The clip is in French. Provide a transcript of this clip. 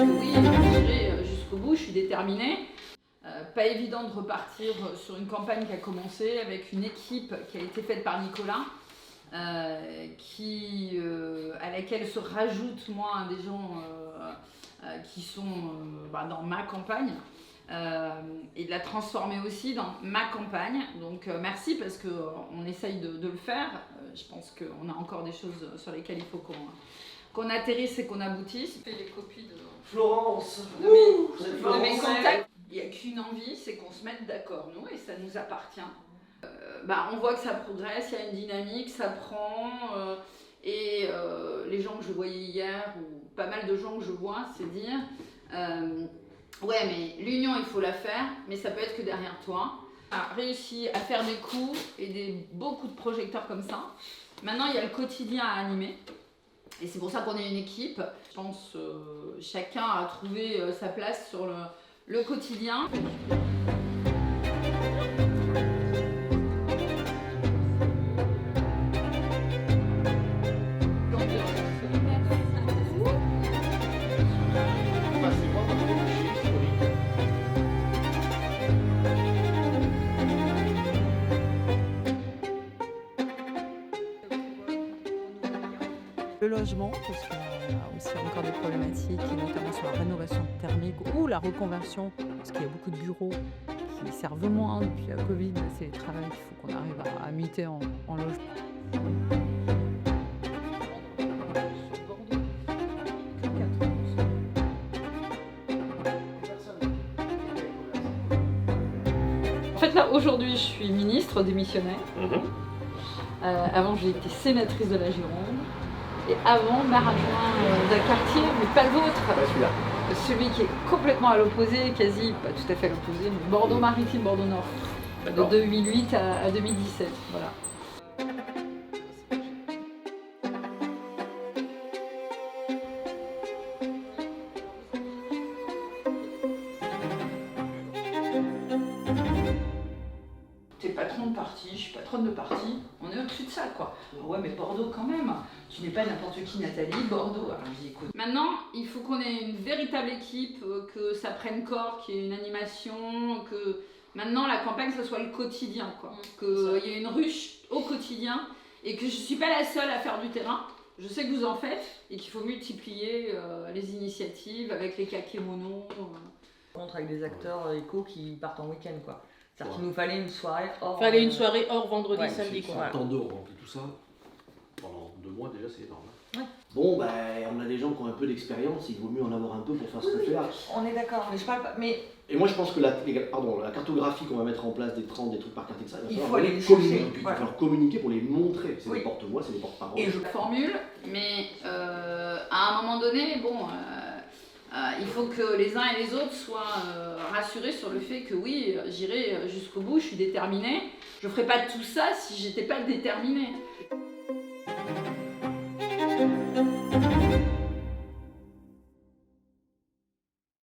Oui, j'irai jusqu'au bout, je suis déterminée. Pas évident de repartir sur une campagne qui a commencé avec une équipe qui a été faite par Nicolas, à laquelle se rajoutent moi des gens qui sont dans ma campagne, et de la transformer aussi dans ma campagne. Donc merci, parce qu'on essaye de le faire. Je pense qu'on a encore des choses sur lesquelles il faut qu'on atterrisse et qu'on aboutisse. Je fais les copies de Florence, de mes contacts. Il n'y a qu'une envie, c'est qu'on se mette d'accord, nous, et ça nous appartient. On voit que ça progresse, il y a une dynamique, ça prend. Les gens que je voyais hier, ou pas mal de gens que je vois, c'est dire ouais, mais l'union, il faut la faire, mais ça peut être que derrière toi. On a réussi à faire des coups et beaucoup de projecteurs comme ça. Maintenant, il y a le quotidien à animer. Et c'est pour ça qu'on est une équipe. Je pense chacun a trouvé sa place sur le quotidien. Le logement, parce qu'on a aussi encore des problématiques, et notamment sur la rénovation thermique ou la reconversion, parce qu'il y a beaucoup de bureaux qui servent moins depuis la Covid. C'est le travail qu'il faut qu'on arrive à muter en logement. En fait, là, aujourd'hui, je suis ministre démissionnaire. Avant, j'ai été sénatrice de la Gironde. Et avant, maire adjoint d'un quartier, mais pas le vôtre. Celui qui est complètement à l'opposé, quasi, pas tout à fait à l'opposé, mais Bordeaux-Maritime, Bordeaux-Nord. De 2008 à 2017, voilà. T'es patron de parti, je suis patronne de parti, on est au-dessus de ça, quoi. Ah ouais, mais Bordeaux quand même, tu n'es pas n'importe qui, Nathalie, Bordeaux. Alors je dis, écoute. Maintenant, il faut qu'on ait une véritable équipe, que ça prenne corps, qu'il y ait une animation, que maintenant la campagne, ça soit le quotidien, quoi. Qu'il y ait une ruche au quotidien, et que je ne suis pas la seule à faire du terrain. Je sais que vous en faites, et qu'il faut multiplier les initiatives avec les kakémonos. Contre avec des acteurs éco qui partent en week-end, quoi. C'est-à-dire qu'il nous fallait une soirée hors... Fallait une soirée hors vendredi, ouais, samedi, quoi. Tant d'euros remplir tout ça, pendant 2 mois déjà, c'est énorme. Ouais. Bon, on a des gens qui ont un peu d'expérience, il vaut mieux en avoir un peu pour faire ce qu'on fait. On est d'accord, mais je parle pas... Mais... Et moi je pense que la cartographie qu'on va mettre en place, des trucs par quartier, il faut aller les chercher. Il va falloir communiquer pour les montrer. C'est des porte-voix, c'est des porte-paroles. Et je formule, mais à un moment donné, il faut que les uns et les autres soient rassurés sur le fait que oui, j'irai jusqu'au bout, je suis déterminée. Je ne ferais pas tout ça si j'étais pas déterminée.